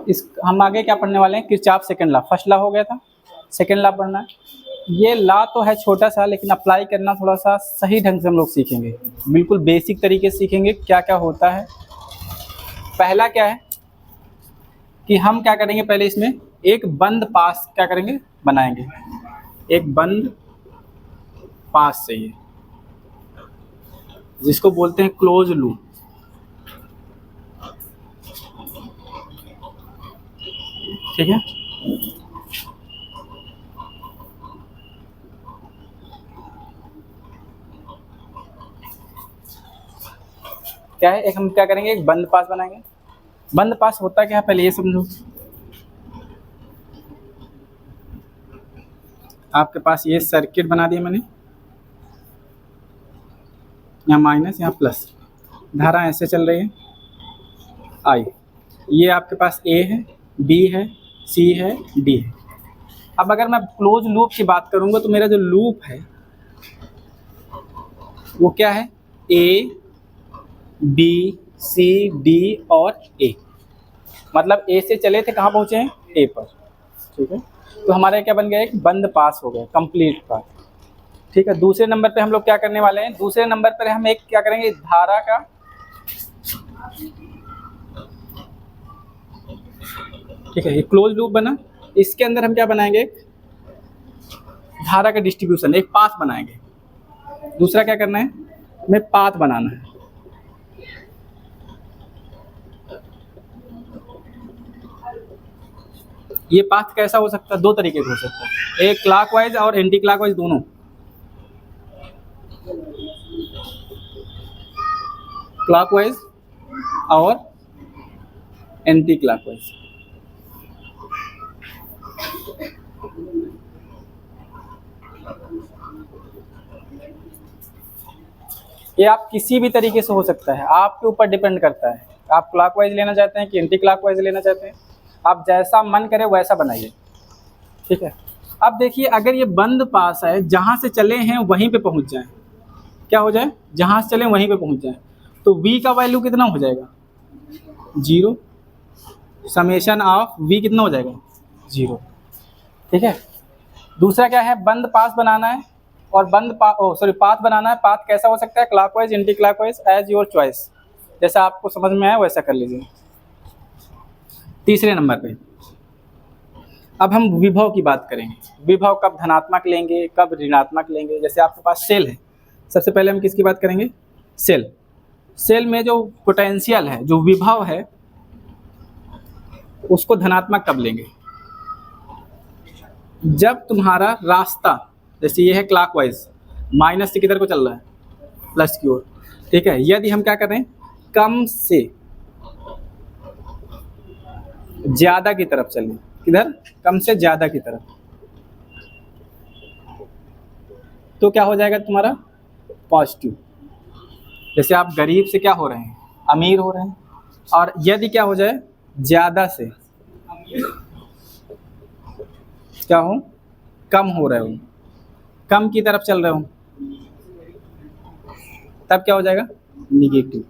इस हम आगे क्या पढ़ने वाले हैं, Kirchhoff second law. First law हो गया था, सेकंड लॉ पढ़ना है। ये लॉ तो है छोटा सा, लेकिन अप्लाई करना थोड़ा सा सही ढंग से हम लोग सीखेंगे, बिल्कुल बेसिक तरीके से सीखेंगे क्या क्या होता है। पहला क्या है कि हम क्या करेंगे, पहले इसमें एक बंद पास क्या करेंगे, बनाएंगे। एक बंद पास चाहिए जिसको बोलते हैं क्लोज लूप। ठीक है, क्या है, एक हम क्या करेंगे, एक बंद पास बनाएंगे। बंद पास होता क्या है पहले ये समझो। आपके पास ये सर्किट बना दिया मैंने, यहाँ माइनस यहाँ प्लस, धारा ऐसे चल रही है आई। ये आपके पास ए है, बी है, सी है, डी है। अब अगर मैं क्लोज लूप की बात करूंगा तो मेरा जो लूप है वो क्या है, ए बी सी डी और ए। मतलब ए से चले थे, कहाँ पहुँचे हैं, ए पर। ठीक है, तो हमारा क्या बन गया, एक बंद पास हो गया, कंप्लीट पास। ठीक है, दूसरे नंबर पे हम लोग क्या करने वाले हैं, दूसरे नंबर पर हम एक क्या करेंगे, धारा का, ठीक है, ये क्लोज लूप बना। इसके अंदर हम क्या बनाएंगे, धारा का डिस्ट्रीब्यूशन, एक पाथ बनाएंगे। दूसरा क्या करना है, हमें पाथ बनाना है। ये पाथ कैसा हो सकता है, दो तरीके से हो सकता है, एक क्लॉकवाइज और एंटी क्लॉकवाइज दोनों। क्लॉकवाइज और एंटी क्लॉकवाइज। ये आप किसी भी तरीके से हो सकता है, आपके ऊपर डिपेंड करता है, आप क्लॉकवाइज लेना चाहते हैं कि एंटी क्लॉकवाइज लेना चाहते हैं। आप जैसा मन करे वैसा बनाइए। ठीक है, अब देखिए, अगर ये बंद पास है, जहाँ से चले हैं वहीं पे पहुँच जाएं, क्या हो जाए, जहाँ से चले वहीं पे पहुँच जाएं, तो v का वैल्यू कितना हो जाएगा, 0। समेशन ऑफ v कितना हो जाएगा, 0। ठीक है, दूसरा क्या है, बंद पास बनाना है और पाथ बनाना है। पाथ कैसा हो सकता है, clockwise anti clockwise, as your choice, जैसा आपको समझ में आए वैसा कर लीजिए। तीसरे नंबर पे अब हम विभव की बात करेंगे। विभव कब धनात्मक लेंगे, कब ऋणात्मक लेंगे। जैसे आपके पास सेल है, सबसे पहले हम किसकी बात करेंगे, सेल। सेल में जो पोटेंशियल है, जो विभव है, उसको धनात्मक कब लेंगे, जब तुम्हारा रास्ता, जैसे ये है क्लॉकवाइज, माइनस से किधर को चल रहा है, प्लस की ओर। ठीक है, यदि हम क्या कर रहे हैं, कम से ज्यादा की तरफ चलें, किधर, कम से ज्यादा की तरफ, तो क्या हो जाएगा तुम्हारा, पॉजिटिव। जैसे आप गरीब से क्या हो रहे हैं, अमीर हो रहे हैं। और यदि क्या हो जाए, ज्यादा से क्या हो, कम हो रहे हो, कम की तरफ चल रहे हो, तब क्या हो जाएगा, निगेटिव।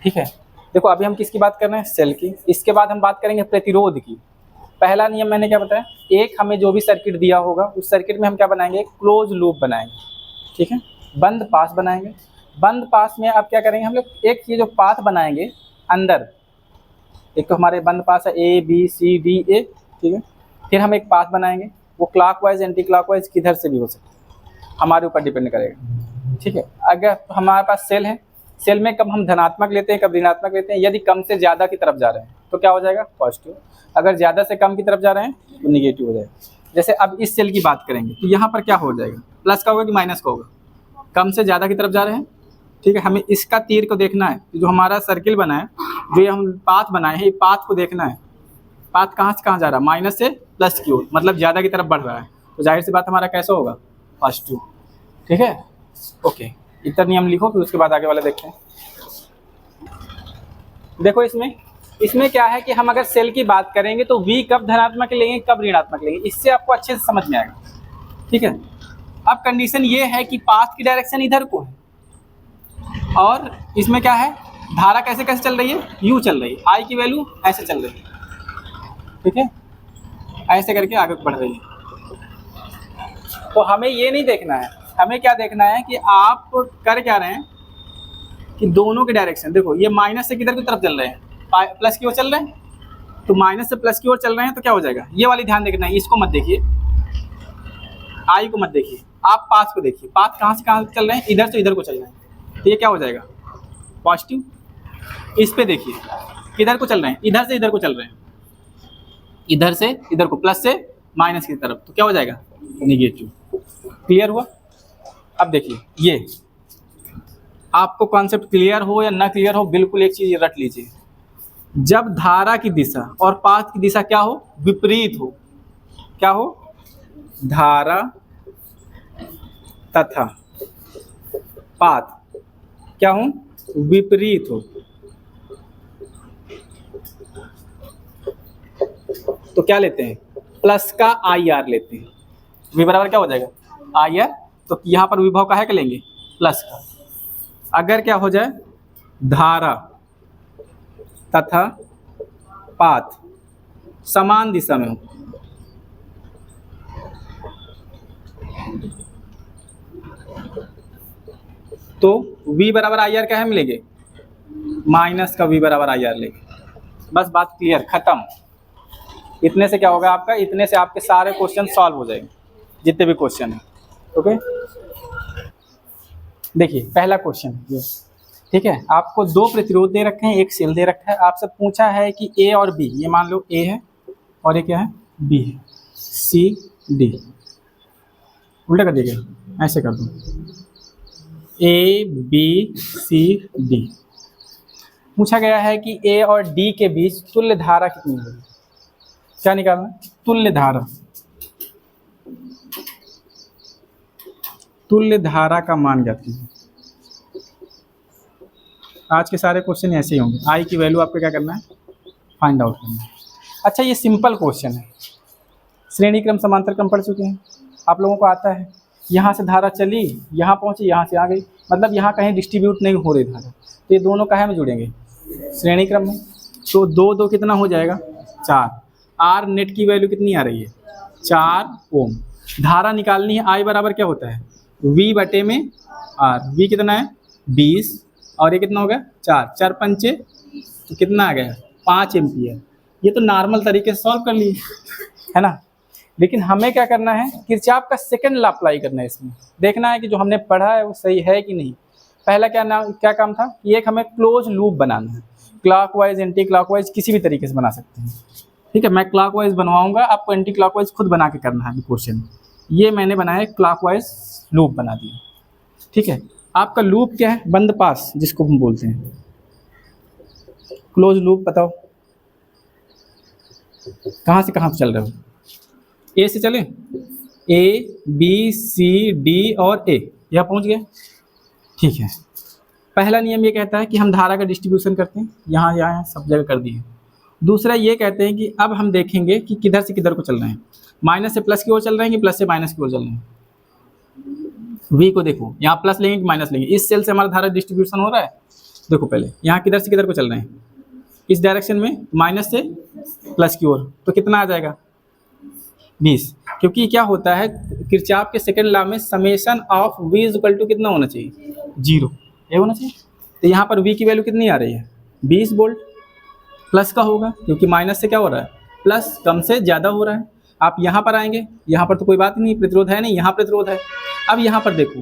ठीक है, देखो अभी हम किसकी बात कर रहे हैं, सेल की। इसके बाद हम बात करेंगे प्रतिरोध की। पहला नियम मैंने क्या बताया, एक हमें जो भी सर्किट दिया होगा उस सर्किट में हम क्या बनाएंगे, क्लोज लूप बनाएंगे। ठीक है, बंद पास बनाएंगे। बंद पास में अब क्या करेंगे हम लोग, एक ये जो पाथ बनाएंगे अंदर, एक तो हमारे बंद पास है A B C D A. ठीक है, फिर हम एक पाथ बनाएंगे, वो क्लॉकवाइज एंटी क्लॉकवाइज किधर से भी हो सकता है, हमारे ऊपर डिपेंड करेगा। ठीक है, अगर हमारे पास सेल है, सेल में कब हम धनात्मक लेते हैं, कब ऋणात्मक लेते हैं। यदि कम से ज़्यादा की तरफ जा रहे हैं तो क्या हो जाएगा, पॉजिटिव। अगर ज़्यादा से कम की तरफ जा रहे हैं तो निगेटिव हो जाएगा। जैसे अब इस सेल की बात करेंगे तो यहाँ पर क्या हो जाएगा, प्लस का होगा कि माइनस का होगा, कम से ज़्यादा की तरफ जा रहे हैं। ठीक है, हमें इसका तीर को देखना है, जो हमारा सर्किल बना है, जो ये हम पाथ बनाए हैं, ये पाथ को देखना है। पाथ कहाँ से कहाँ जा रहा है, माइनस से प्लस की ओर, मतलब ज़्यादा की तरफ बढ़ रहा है, तो जाहिर सी बात हमारा कैसा होगा, पॉजिटिव। ठीक है, ओके, इतना नियम लिखो, फिर उसके बाद आगे वाला देखते हैं। देखो इसमें क्या है कि हम अगर सेल की बात करेंगे तो v कब धनात्मक लेंगे, कब ऋणात्मक लेंगे, इससे आपको अच्छे से समझ में आएगा। ठीक है, अब कंडीशन ये है कि पाथ की डायरेक्शन इधर को है, और इसमें क्या है, धारा कैसे कैसे चल रही है, यू चल रही है, आई की वैल्यू ऐसे चल रही है। ठीक है, ऐसे करके आगे बढ़ रही है। तो हमें ये नहीं देखना है, हमें क्या देखना है कि आप कर क्या रहे हैं कि दोनों के डायरेक्शन देखो, ये माइनस से किधर की तरफ चल रहे हैं, प्लस की ओर चल रहे हैं, तो माइनस से प्लस की ओर चल रहे हैं तो क्या हो जाएगा, ये वाली ध्यान देखना है, इसको मत देखिए, आई को मत देखिए, आप पाथ को देखिए, पाथ कहाँ से कहाँ चल रहे हैं, इधर से इधर को चल रहे हैं, तो ये क्या हो जाएगा पॉजिटिव। इस पे देखिए किधर को चल रहे हैं, इधर से इधर को चल रहे हैं, इधर से इधर को, प्लस से माइनस की तरफ, तो क्या हो जाएगा निगेटिव। क्लियर हुआ। अब देखिए ये आपको कॉन्सेप्ट क्लियर हो या ना क्लियर हो, बिल्कुल एक चीज रट लीजिए, जब धारा की दिशा और पाथ की दिशा क्या हो, विपरीत हो, क्या हो, धारा तथा पाथ क्या हो, विपरीत हो, तो क्या लेते हैं, प्लस का आई आर लेते हैं, v बराबर क्या हो जाएगा आई आर, तो यहाँ पर विभव का है क्या लेंगे, प्लस का। अगर क्या हो जाए, धारा तथा पाथ समान दिशा में हो, तो v बराबर आई आर क्या है मिलेंगे, माइनस का v बराबर आई आर लेंगे। बस बात क्लियर, खत्म। इतने से क्या होगा आपका, इतने से आपके सारे क्वेश्चन सॉल्व हो जाएंगे, जितने भी क्वेश्चन हैं। ओके, देखिए पहला क्वेश्चन ये, ठीक है, आपको दो प्रतिरोध दे रखे हैं, एक सेल दे रखा है, आपसे पूछा है कि ए और बी, ये मान लो ए है और ये क्या है बी है, सी डी, उल्टा कर दीजिए, ऐसे कर दो, ए बी सी डी। पूछा गया है कि ए और डी के बीच तुल्य धारा कितनी होगी, क्या निकालना, तुल्य धारा, तुल्य धारा का मान ज्ञात कीजिए। आज के सारे क्वेश्चन ऐसे ही होंगे, आई की वैल्यू आपको क्या करना है, फाइंड आउट करना है। अच्छा ये सिंपल क्वेश्चन है, श्रेणी क्रम समांतर क्रम पढ़ चुके हैं, आप लोगों को आता है, यहाँ से धारा चली, यहाँ पहुँची, यहाँ से आ गई, मतलब यहाँ कहीं डिस्ट्रीब्यूट नहीं हो रही धारा, तो ये दोनों काहे में जुड़ेंगे, श्रेणी क्रम में, तो दो दो कितना हो जाएगा 4, आर नेट की वैल्यू कितनी आ रही है 4 ओम। धारा निकालनी है, आई बराबर क्या होता है V बटे में आर, V कितना है 20 और ये कितना हो गया 4, 4 पंचे तो कितना आ गया 5 एम्पियर। ये तो नॉर्मल तरीके से सॉल्व कर लिए है ना, लेकिन हमें क्या करना है, किरचॉफ का सेकंड लॉ अप्लाई करना है, इसमें देखना है कि जो हमने पढ़ा है वो सही है कि नहीं। पहला क्या काम था कि एक हमें क्लोज लूप बनाना है, क्लॉकवाइज एंटी क्लॉकवाइज किसी भी तरीके से बना सकते हैं, ठीक है, मैं क्लॉकवाइज बनवाऊंगा, आपको एंटी क्लॉकवाइज खुद बना के करना है क्वेश्चन। ये मैंने बनाया क्लॉकवाइज लूप बना दिया, ठीक है। आपका लूप क्या है, बंद पास जिसको हम बोलते हैं, क्लोज लूप बताओ कहाँ से कहाँ चल रहे हो, ए से चले, ए बी सी डी और ए, यहाँ पहुँच गए, ठीक है। पहला नियम ये कहता है कि हम धारा का डिस्ट्रीब्यूशन करते हैं, यहाँ यहाँ सब जगह कर दिए। दूसरा ये कहते हैं कि अब हम देखेंगे कि किधर से किधर को चल रहे हैं, माइनस से प्लस की ओर चल रहे हैं कि प्लस से माइनस की ओर चल रहे हैं। V को देखो, यहाँ प्लस लेंगे कि माइनस लेंगे, इस सेल से हमारा धारा डिस्ट्रीब्यूशन हो रहा है, देखो पहले यहाँ किधर से किधर को चल रहे हैं, इस डायरेक्शन में माइनस से प्लस की ओर, तो कितना आ जाएगा 20, क्योंकि क्या होता है किरचॉफ के सेकंड लॉ में summation of V equal to कितना होना चाहिए 0, ये होना चाहिए। तो यहाँ पर V की वैल्यू कितनी आ रही है 20 वोल्ट, प्लस का होगा क्योंकि माइनस से क्या हो रहा है प्लस, कम से ज़्यादा हो रहा है। आप यहाँ पर आएंगे, यहाँ पर तो कोई बात नहीं, प्रतिरोध है नहीं, यहाँ प्रतिरोध है। अब यहाँ पर देखो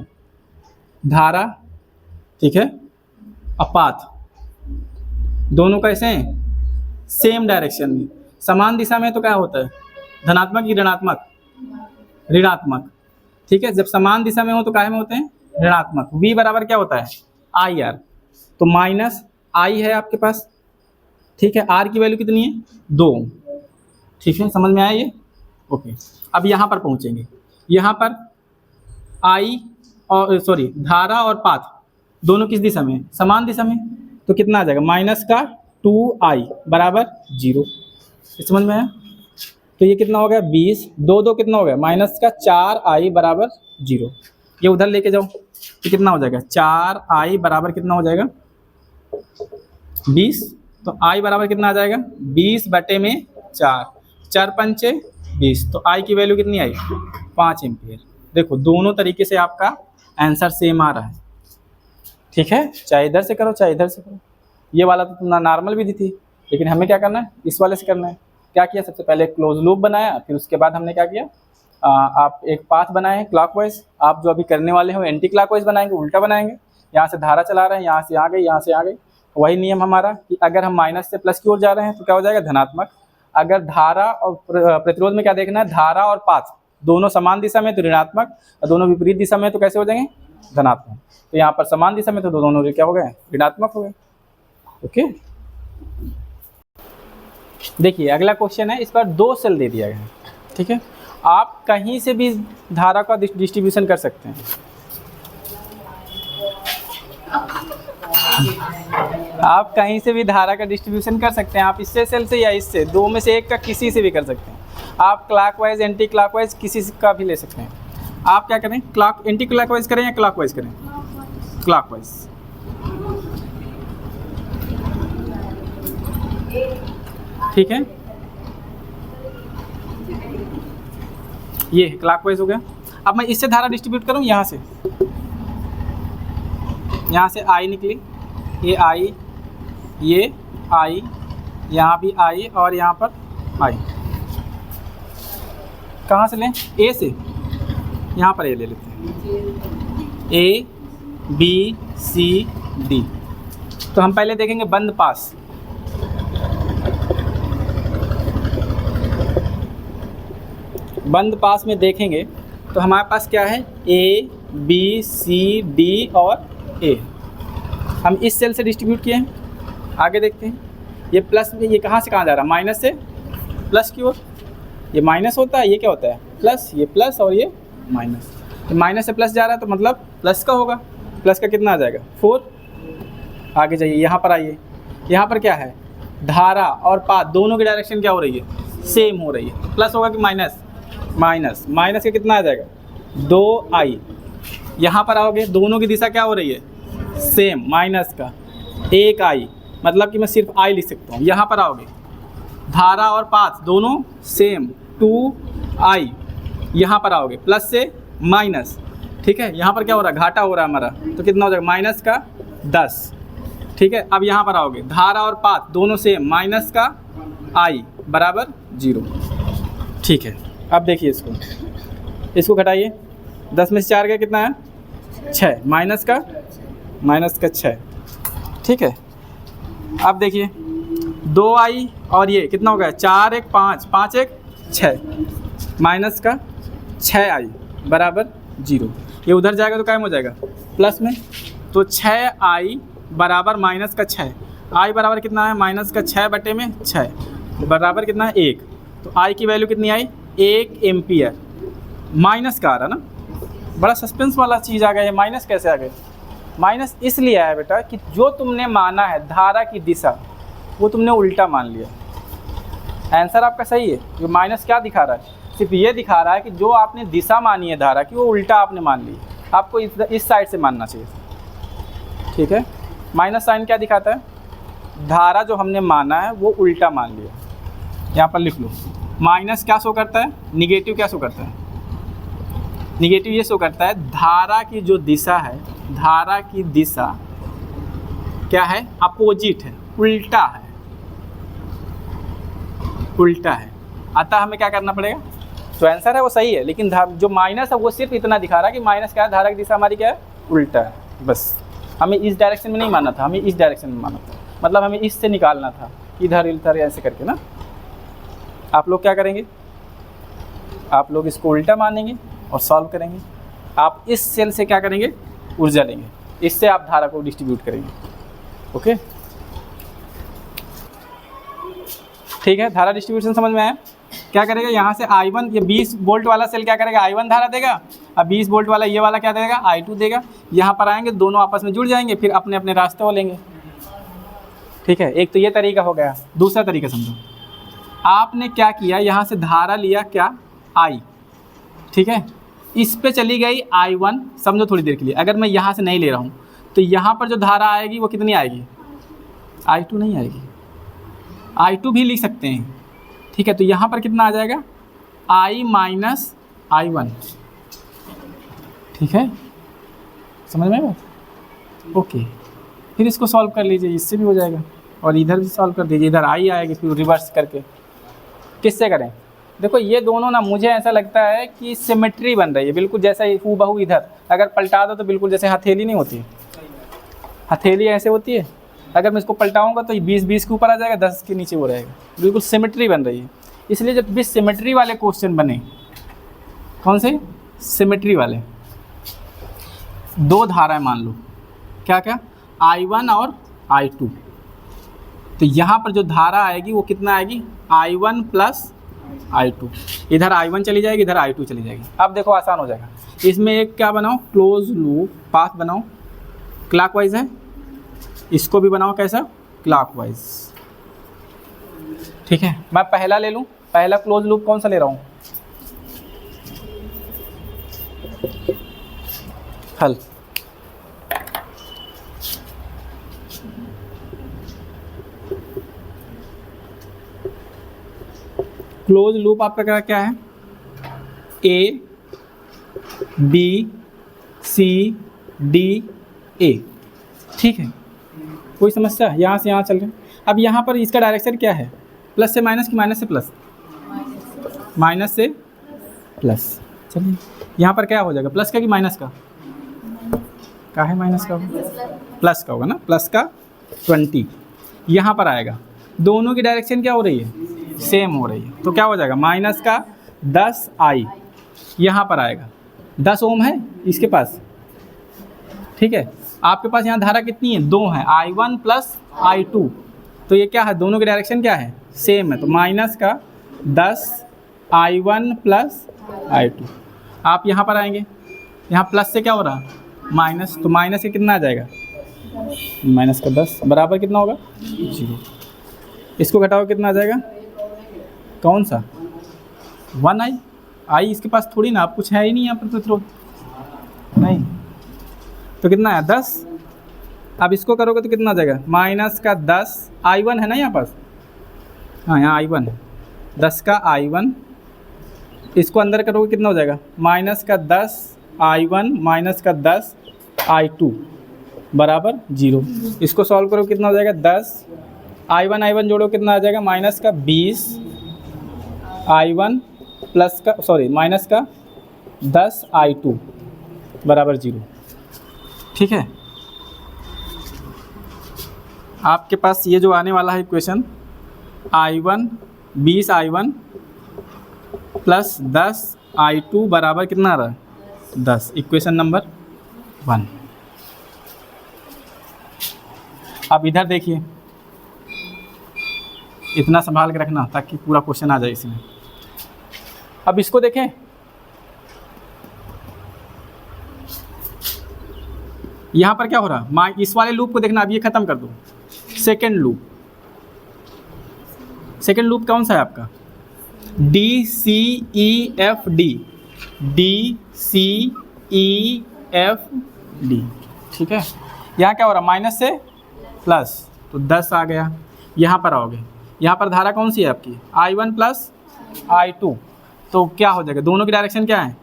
धारा, ठीक है, अपात, दोनों कैसे हैं सेम डायरेक्शन में, समान दिशा में, तो क्या होता है धनात्मक की ऋणात्मक, ऋणात्मक, ठीक है। जब समान दिशा में हो तो काहे में होते हैं ऋणात्मक। V बराबर क्या होता है आई आर, तो माइनस आई है आपके पास, ठीक है, आर की वैल्यू कितनी है 2, ठीक है, समझ में आया ये, ओके। अब यहाँ पर पहुँचेंगे, यहाँ पर आई और सॉरी धारा और पाथ दोनों किस दिशा में, समान दिशा में, तो कितना आ जाएगा माइनस का 2i बराबर 0, समझ में आया। तो ये कितना हो गया 20, 2 2 कितना हो गया माइनस का 4i बराबर 0, ये उधर लेके जाओ तो कितना हो जाएगा 4i बराबर कितना हो जाएगा 20, तो i बराबर कितना आ जाएगा 20 बटे में 4, 4 पंचे 20, तो आई की वैल्यू कितनी आई 5 एम्पियर। देखो दोनों तरीके से आपका आंसर सेम आ रहा है, ठीक है, चाहे इधर से करो चाहे इधर से करो। ये वाला तो तुमने नॉर्मल भी दी थी, लेकिन हमें क्या करना है, इस वाले से करना है। क्या किया, सबसे पहले क्लोज लूप बनाया, फिर उसके बाद हमने क्या किया, आप एक पाथ बनाए क्लॉकवाइज। आप जो अभी करने वाले हो एंटी क्लॉकवाइज बनाएंगे, उल्टा बनाएंगे। यहाँ से धारा चला रहे हैं, यहाँ से आ गई, यहाँ से आ गई। वही नियम हमारा कि अगर हम माइनस से प्लस की ओर जा रहे हैं तो क्या हो जाएगा, धनात्मक। अगर धारा और प्रतिरोध में क्या देखना है, धारा और पाथ दोनों समान दिशा में तो ऋणात्मक, और दोनों विपरीत दिशा में तो कैसे हो जाएंगे, धनात्मक। तो यहाँ पर समान दिशा में तो दोनों क्या हो गए, ऋणात्मक हो गए। ओके, देखिए अगला क्वेश्चन है, इस पर 2 सेल दे दिया गया है, ठीक है। आप कहीं से भी धारा का डिस्ट्रीब्यूशन कर सकते हैं। आप कहीं से भी धारा का डिस्ट्रीब्यूशन कर सकते हैं। आप इससे सेल से या इससे, दो में से एक का किसी से भी कर सकते हैं। आप क्लॉकवाइज एंटी क्लॉकवाइज किसी का भी ले सकते हैं। आप क्या करें, एंटी क्लॉकवाइज करें या क्लॉकवाइज करें, क्लॉकवाइज। ठीक है, ये क्लॉकवाइज हो गया। अब मैं इससे धारा डिस्ट्रीब्यूट करूं, यहाँ से आई निकली, ये आई, ये आई, यहाँ भी आई और यहाँ पर आई। कहाँ से लें, ए से, यहाँ पर ए ले लेते हैं, ए बी सी डी। तो हम पहले देखेंगे बंद पास। बंद पास में देखेंगे तो हमारे पास क्या है, ए बी सी डी और ए। हम इस सेल से डिस्ट्रीब्यूट किए हैं। आगे देखते हैं, ये प्लस में, ये कहाँ से कहाँ जा रहा है, माइनस से प्लस की ओर। ये माइनस होता है, ये क्या होता है प्लस, ये प्लस और ये माइनस। तो माइनस से प्लस जा रहा है तो मतलब प्लस का होगा। प्लस का कितना आ जाएगा, 4। आगे जाइए, यहाँ पर आइए, यहाँ पर क्या है, धारा और पाथ दोनों की डायरेक्शन क्या हो रही है, सेम हो रही है। प्लस होगा कि माइनस, माइनस, माइनस का कितना आ जाएगा, 2i। यहाँ पर आओगे, दोनों की दिशा क्या हो रही है, सेम, माइनस का 1i, मतलब कि मैं सिर्फ i लिख सकता हूँ। यहाँ पर आओगे, धारा और पाथ दोनों सेम, 2i। यहाँ पर आओगे, प्लस से माइनस, ठीक है। यहाँ पर क्या हो रहा है, घाटा हो रहा है हमारा, तो कितना हो जाएगा, माइनस का 10, ठीक है। अब यहाँ पर आओगे, धारा और पाथ दोनों सेम, माइनस का i बराबर 0, ठीक है। अब देखिए इसको घटाइए, 10 में से 4 का कितना है, 6, माइनस का 6, ठीक है। अब देखिए 2i और ये कितना हो गया, 4 1 5, 5 1 6, माइनस का 6i बराबर 0। ये उधर जाएगा तो क्या हो जाएगा, प्लस में। तो 6i बराबर माइनस का 6, i बराबर कितना है, माइनस का 6 बटे में 6 बराबर कितना है, 1। तो i की वैल्यू कितनी आई, 1 एम्पियर। माइनस का आ रहा ना, बड़ा सस्पेंस वाला चीज़ आ गया है। माइनस कैसे आ गए, माइनस इसलिए आया बेटा कि जो तुमने माना है धारा की दिशा, वो तुमने उल्टा मान लिया। आंसर आपका सही है। जो माइनस क्या दिखा रहा है, सिर्फ ये दिखा रहा है कि जो आपने दिशा मानी है धारा की, वो उल्टा आपने मान ली। आपको इस साइड से मानना चाहिए, ठीक है। माइनस साइन क्या दिखाता है, धारा जो हमने माना है वो उल्टा मान लिया। यहाँ पर लिख लो, माइनस क्या शो करता है, निगेटिव क्या शो करता है, निगेटिव ये शो करता है धारा की जो दिशा है, धारा की दिशा क्या है, अपोजिट है, उल्टा है, उल्टा है। अतः हमें क्या करना पड़ेगा, तो आंसर है वो सही है, लेकिन जो माइनस है वो सिर्फ इतना दिखा रहा है कि माइनस क्या है, धारा की दिशा हमारी क्या है, उल्टा है। बस हमें इस डायरेक्शन में नहीं मानना था, हमें इस डायरेक्शन में मानना था, मतलब हमें इससे निकालना था, इधर इधर ऐसे करके ना। आप लोग क्या करेंगे, आप लोग इसको उल्टा मानेंगे और सॉल्व करेंगे। आप इस सेल से क्या करेंगे, ऊर्जा लेंगे, इससे आप धारा को डिस्ट्रीब्यूट करेंगे। ओके, ठीक है। धारा डिस्ट्रीब्यूशन समझ में आया। क्या करेगा, यहाँ से I1, ये 20 वोल्ट वाला सेल क्या करेगा, I1 धारा देगा, अब 20 वोल्ट वाला ये वाला क्या देगा, I2 देगा। यहाँ पर आएंगे, दोनों आपस में जुड़ जाएंगे, फिर अपने अपने रास्ते हो लेंगे। ठीक है, एक तो ये तरीका हो गया। दूसरा तरीका समझो, आपने क्या किया, यहाँ से धारा लिया क्या, I, ठीक है, इस पे चली गई I1, समझो थोड़ी देर के लिए। अगर मैं यहाँ से नहीं ले रहा हूँ तो यहाँ पर जो धारा आएगी वो कितनी आएगी, I2 नहीं आएगी, I2 भी लिख सकते हैं, ठीक है, तो यहाँ पर कितना आ जाएगा, I माइनस I1। ठीक है, समझ में बात? ओके, फिर इसको सॉल्व कर लीजिए, इससे भी हो जाएगा, और इधर भी सॉल्व कर दीजिए, इधर I आएगी, फिर रिवर्स करके किससे करें। देखो ये दोनों ना मुझे ऐसा लगता है कि सिमेट्री बन रही है, बिल्कुल जैसा हूबहू इधर अगर पलटा दो तो बिल्कुल जैसे हथेली नहीं होती, हथेली ऐसे होती है, अगर मैं इसको पलटाऊंगा तो 20 के ऊपर आ जाएगा, 10 के नीचे वो रहेगा, बिल्कुल सिमेट्री बन रही है। इसलिए जब भी सिमेट्री वाले क्वेश्चन बने, कौन से सिमेट्री वाले, दो धाराएं मान लो, क्या क्या, I1 और I2, तो यहाँ पर जो धारा आएगी वो कितना आएगी, I1 प्लस I2, इधर I1 चली जाएगी, इधर I2 चली जाएगी। अब देखो आसान हो जाएगा, इसमें एक क्या बनाओ, क्लोज लूप पाथ बनाओ, क्लॉकवाइज है, इसको भी बनाओ कैसा, क्लॉकवाइज। ठीक है, मैं पहला ले लूँ, पहला क्लोज लूप कौन सा ले रहा हूँ, हल। क्लोज लूप आपका क्या है, A B C D A। ठीक है, कोई समस्या, यहाँ से यहाँ चल रहे हैं। अब यहाँ पर इसका डायरेक्शन क्या है, प्लस से माइनस की माइनस से प्लस, माइनस से प्लस। चलिए यहाँ पर क्या हो जाएगा, प्लस का कि माइनस का है, माइनस का होगा, प्लस का होगा ना, प्लस का 20 यहाँ पर आएगा। दोनों की डायरेक्शन क्या हो रही है, सेम हो रही है, तो क्या हो जाएगा, माइनस का 10I यहाँ पर आएगा, 10 ओम है इसके पास। ठीक है, आपके पास यहाँ धारा कितनी है, 2 है, I1 प्लस I2, तो ये क्या है, दोनों की डायरेक्शन क्या है, सेम है, तो माइनस का 10 I1 प्लस I2। आप यहाँ पर आएंगे, यहाँ प्लस से क्या हो रहा, माइनस, तो माइनस से कितना आ जाएगा, माइनस का 10 बराबर कितना होगा, 0। इसको घटाओ कितना आ जाएगा, कौन सा, 1I इसके पास थोड़ी ना, आप कुछ है ही नहीं यहाँ पर प्रतिरोध, नहीं, तो कितना है 10। अब इसको करोगे तो कितना आ जाएगा, माइनस का 10 I1 है ना यहाँ पास, हाँ यहाँ I1 है, 10 का I1, इसको अंदर करोगे कितना हो जाएगा, माइनस का 10 I1 माइनस का 10 I2 बराबर 0। इसको सॉल्व करो कितना हो जाएगा, 10 I1 जोड़ो कितना आ जाएगा, माइनस का 20 I1 प्लस का सॉरी माइनस का 10 I2 बराबर 0। ठीक है, आपके पास ये जो आने वाला है equation, I1 20 I1 plus 10 I2 बराबर कितना आ रहा है, 10, इक्वेशन नंबर 1। अब इधर देखिए, इतना संभाल के रखना ताकि पूरा क्वेश्चन आ जाए इसमें। अब इसको देखें, यहाँ पर क्या हो रहा, इस वाले लूप को देखना, अब ये खत्म कर दो, सेकेंड लूप, सेकेंड लूप कौन सा है आपका, DCEFD, DCEFD। ठीक है, यहाँ क्या हो रहा, माइनस से प्लस, तो 10 आ गया, यहाँ पर आओगे, यहाँ पर धारा कौन सी है आपकी, I1 प्लस I2, तो क्या हो जाएगा, दोनों की डायरेक्शन क्या है,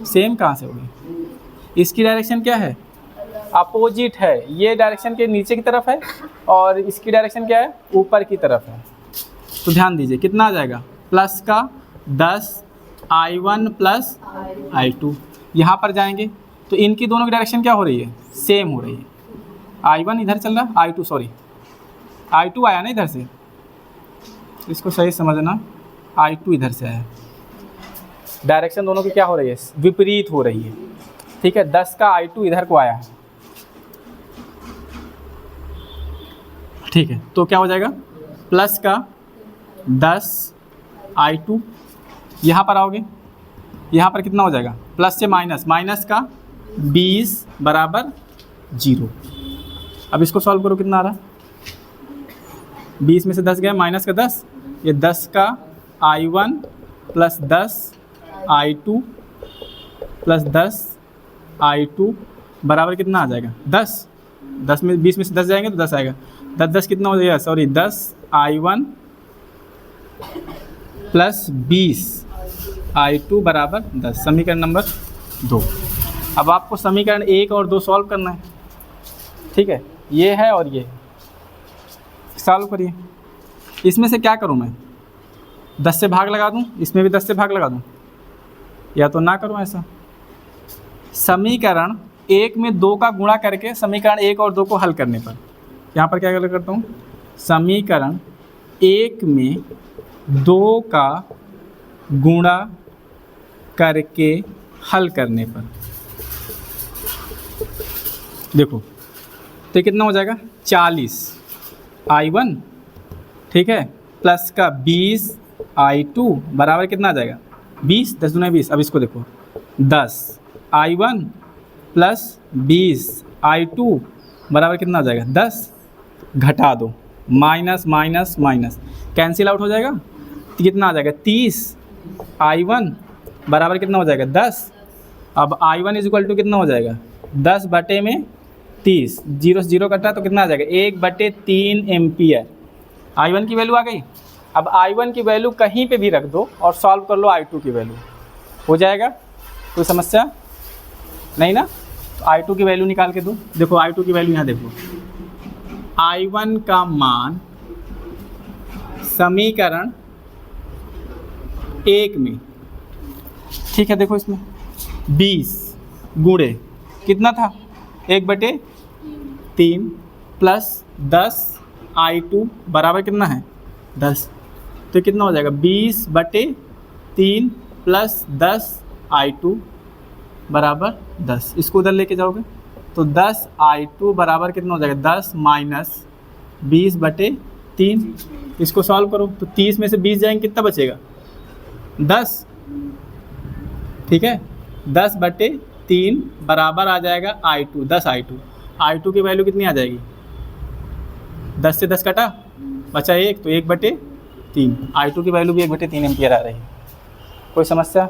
सेम कहाँ से होगी, इसकी डायरेक्शन क्या है, अपोजिट है, ये डायरेक्शन के नीचे की तरफ है और इसकी डायरेक्शन क्या है, ऊपर की तरफ है। तो ध्यान दीजिए कितना आ जाएगा, प्लस का 10 I1 प्लस I2, यहाँ पर जाएंगे तो इनकी दोनों की डायरेक्शन क्या हो रही है, सेम हो रही है, I1 इधर चल रहा, I2 सॉरी I2 आया ना इधर से, इसको सही समझना, I2 इधर से आया, डायरेक्शन दोनों की क्या हो रही है, विपरीत हो रही है। ठीक है, 10 का I2 इधर को आया है। ठीक है, तो क्या हो जाएगा, प्लस का 10 I2, यहाँ पर आओगे, यहाँ पर कितना हो जाएगा, प्लस से माइनस, माइनस का 20 बराबर 0। अब इसको सॉल्व करो कितना आ रहा, 20 में से 10 गया, माइनस का 10, ये 10 का I1 plus 10 I2 plus 10 I2 बराबर कितना आ जाएगा, 10, 10 में 20 में से 10 जाएंगे तो 10 आएगा, 10 10 कितना हो जाएगा, सॉरी 10 I1 प्लस 20 I2 बराबर 10, समीकरण नंबर 2। अब आपको समीकरण 1 और 2 सॉल्व करना है, ठीक है, ये है और ये सॉल्व करिए। इसमें से क्या करूँ मैं, 10 से भाग लगा दूँ, इसमें भी 10 से भाग लगा दूँ, या तो ना करूँ ऐसा। समीकरण 1 में 2 का गुणा करके समीकरण 1 और 2 को हल करने पर, यहाँ पर क्या करता हूँ, समीकरण 1 में 2 का गुणा करके हल करने पर देखो तो कितना हो जाएगा, 40 I1, ठीक है, प्लस का 20 I2 बराबर कितना आ जाएगा, 20, 10 दूना 20। अब इसको देखो, 10 I1 प्लस 20 I2 बराबर कितना आ जाएगा, 10। घटा दो, minus minus minus cancel out हो जाएगा, तो कितना आ जाएगा, 30 I1 बराबर कितना हो जाएगा, 10। अब I1 इज इक्वल टू कितना हो जाएगा, 10 बटे में 30, 0 से 0 कटा तो कितना आ जाएगा, 1/3 एम्पियर। I1 की वैल्यू आ गई। अब I1 की वैल्यू कहीं पे भी रख दो और सॉल्व कर लो I2 की वैल्यू, हो जाएगा, कोई समस्या नहीं ना। तो I2 की वैल्यू निकाल के दो, देखो I2 की वैल्यू यहाँ देखो, I1 का मान समीकरण 1 में, ठीक है, देखो इसमें 20 गुणे कितना था, 1/3 प्लस 10 I2 बराबर कितना है, 10। तो कितना हो जाएगा, 20/3 प्लस 10 I2 बराबर 10। इसको उधर लेके जाओगे तो 10 I2 बराबर कितना हो जाएगा, 10 माइनस 20/3। इसको सॉल्व करो तो 30 में से 20 जाएंगे, कितना बचेगा, 10, ठीक है, 10/3 बराबर आ जाएगा I2, 10 I2 की वैल्यू कितनी आ जाएगी, 10 से 10 कटा, बचा 1, तो 1/3। I2 की वैल्यू भी 1/3 एम्पियर आ रही है, कोई समस्या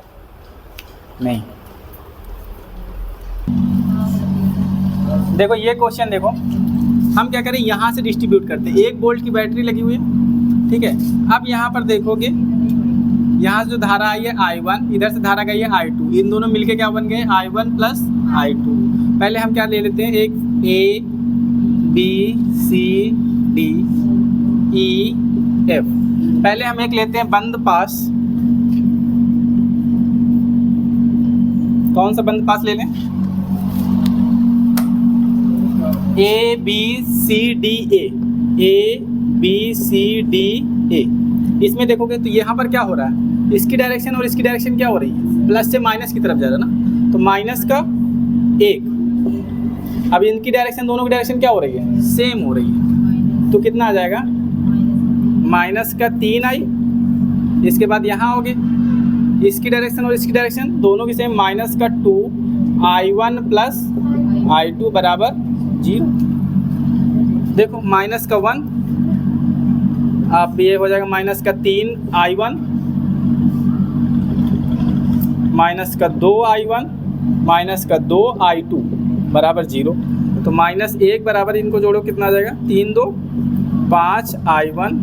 नहीं। देखो ये क्वेश्चन देखो, हम क्या करें, यहाँ से डिस्ट्रीब्यूट करते हैं। 1 वोल्ट की बैटरी लगी हुई है, ठीक है। अब यहाँ पर देखोगे, यहाँ से जो धारा आई है I1, इधर से धारा गई है I2, इन दोनों मिलके क्या बन गए, I1 प्लस I2। पहले हम क्या ले लेते हैं, एक A B C D E F। पहले हम एक लेते हैं बंद पास, कौन सा बंद पास ले लें, A B C D A। इसमें देखोगे तो यहाँ पर क्या हो रहा है, इसकी डायरेक्शन और इसकी डायरेक्शन क्या हो रही है, प्लस से माइनस की तरफ जा रहा है ना, तो माइनस का 1। अब इनकी डायरेक्शन, दोनों की डायरेक्शन क्या हो रही है, सेम हो रही है, तो कितना आ जाएगा, माइनस का 3I। इसके बाद यहाँ हो गए, इसकी डायरेक्शन और इसकी डायरेक्शन दोनों की सेम, माइनस का 2I1 प्लस I2 बराबर 0। देखो माइनस का 1, अब ये हो जाएगा माइनस का 3I1 माइनस का 2I1 माइनस का 2I2 बराबर 0। तो -1 बराबर, इनको जोड़ो कितना आ जाएगा, 3 2 5I1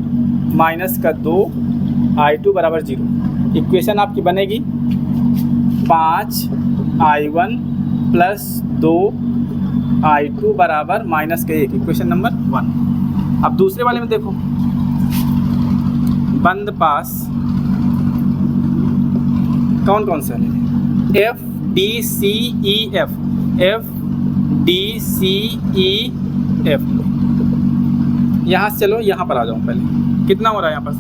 माइनस का 2I2 बराबर 0। इक्वेशन आपकी बनेगी 5I1 प्लस 2I2 बराबर -1, इक्वेशन नंबर 1। अब दूसरे वाले में देखो, बंद पास कौन कौन सा है, F D C E F, F D C E F। यहाँ से चलो यहाँ पर आ जाऊँ, पहले कितना हो रहा है यहाँ पर,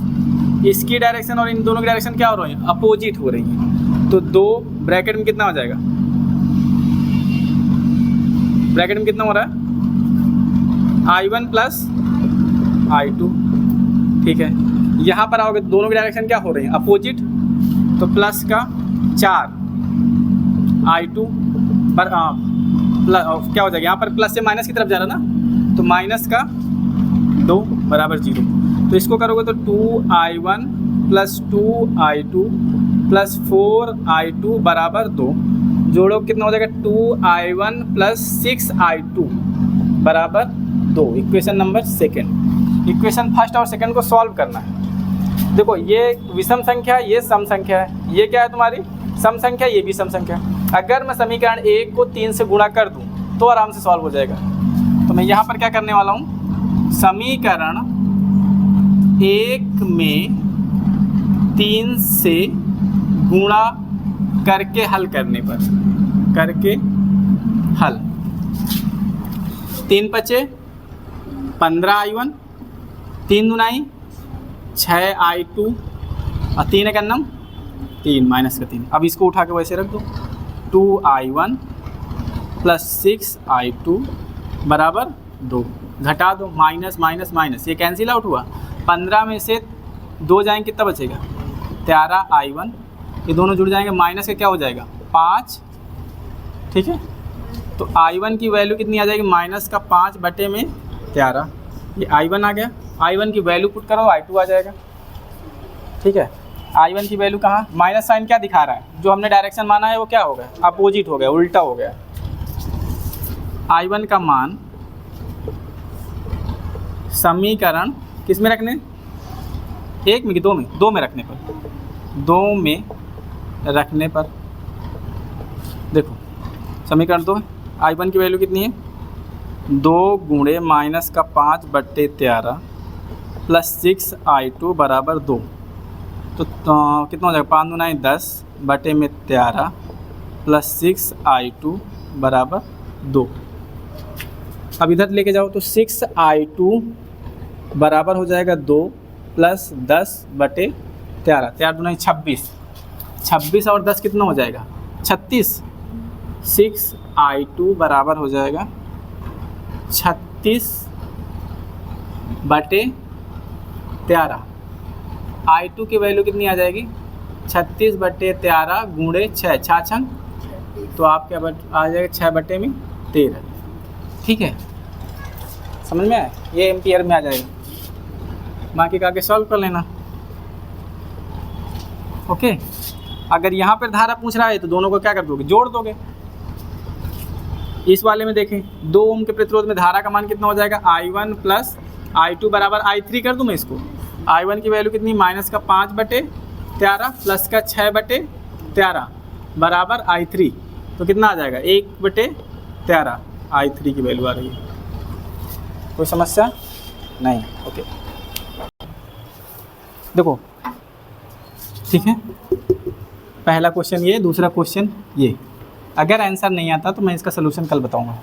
इसकी डायरेक्शन और इन दोनों की डायरेक्शन क्या हो रही है, अपोजिट हो रही है। तो 2 ब्रैकेट में कितना हो जाएगा, ब्रैकेट में कितना हो रहा है, I1 प्लस I2, ठीक है। यहाँ पर आओगे, दोनों की डायरेक्शन क्या हो रही है, अपोजिट, तो प्लस का 4 I2 पर क्या हो जाएगा, यहाँ पर प्लस से माइनस की तरफ जा रहा ना, तो माइनस का 2 बराबर 0। तो इसको करोगे तो 2I1 plus 2I2 plus 4I2 बराबर 2, जोड़ो कितना हो जाएगा, 2I1 प्लस 6I2 बराबर 2। Equation number 2। इक्वेशन फर्स्ट और सेकंड को सॉल्व करना है। देखो ये विषम संख्या है, ये सम संख्या है, ये क्या है तुम्हारी सम संख्या, ये भी सम संख्या है। अगर मैं समीकरण 1 को 3 से गुणा कर दूं तो आराम से सॉल्व हो जाएगा। तो मैं यहाँ पर क्या करने वाला हूँ, समीकरण 1 में 3 से गुणा करके हल करने पर, करके हल, 3 बचे 15i1, 3 दूनाई 6i2 और 3 है कन्नम 3 माइनस का 3। अब इसको उठा के वैसे रख दो, 2i1 प्लस 6i2 बराबर 2, घटा दो, माइनस माइनस माइनस, ये कैंसिल आउट हुआ। 15 में से 2 जाएंगे कितना बचेगा, 13i1, ये दोनों जुड़ जाएंगे, माइनस का क्या हो जाएगा 5, ठीक है। तो i1 की वैल्यू कितनी आ जाएगी, माइनस का 5 बटे में 13, ये i1 आ गया। i1 की वैल्यू पुट करो, i2 आ जाएगा, ठीक है। i1 की वैल्यू कहाँ, माइनस साइन क्या दिखा रहा है, जो हमने डायरेक्शन माना है वो क्या हो गया, अपोजिट हो गया, उल्टा हो गया। i1 का मान समीकरण किस में रखने, 1 में कि 2 में, 2 में रखने पर, 2 में रखने पर देखो समीकरण 2 है, i1 की वैल्यू कितनी है, 2 गुणे माइनस का 5 बट्टे 13 प्लस 6i2 बराबर 2। तो कितना हो जाएगा, 5 दूनाई 10 बटे में 13 प्लस 6i2 बराबर 2। अब इधर लेके जाओ तो 6i2 बराबर हो जाएगा 2 प्लस 10 बटे 13, 13 दूनाई 26, 26 और 10 कितना हो जाएगा 36, 6i2 बराबर हो जाएगा 36 बटे 13। i2 की वैल्यू कितनी आ जाएगी, 36 बटे 13 गुणे 6, 6 छंग, तो आप क्या आ जाएगा 6 बटे में 13, ठीक है। समझ में आया, ये एम्पियर में आ जाएगा, बाकी का आगे सॉल्व कर लेना, ओके। अगर यहाँ पर धारा पूछ रहा है तो दोनों को क्या कर दोगे, जोड़ दोगे। इस वाले में देखें 2 ओम के प्रतिरोध में धारा का मान कितना हो जाएगा, i1 प्लस i2 बराबर i3 कर दूँ मैं इसको। i1 की वैल्यू कितनी, माइनस का 5 बटे 13 प्लस का 6 बटे 13 बराबर i3, तो कितना आ जाएगा 1 बटे 13, i3 की वैल्यू आ रही है। कोई समस्या नहीं, ओके। देखो ठीक है, पहला क्वेश्चन ये, दूसरा क्वेश्चन ये। अगर आंसर नहीं आता तो मैं इसका सलूशन कल बताऊंगा।